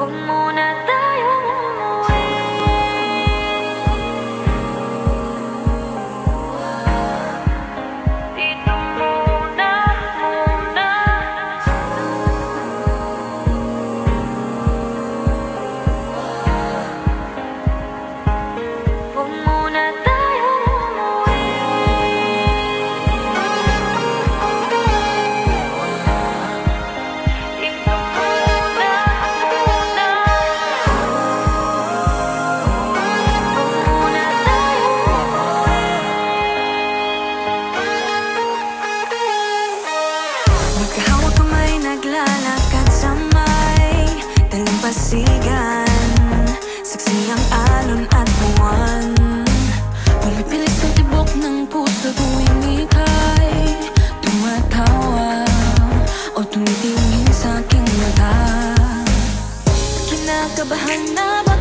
Huwag muna tayong umuwi. Dito muna, muna. Huwag muna tayong umuwi. Dito muna, muna. Huwag muna tayong umuwi. Magkahawak kamay, naglalakad sa may dalampasigan. Saksi ang alon at buwan. Pumipilit sa tibok ng puso tuwing ika'y tumatawa o tumitingin sa aking mata. Kinakabahan na ba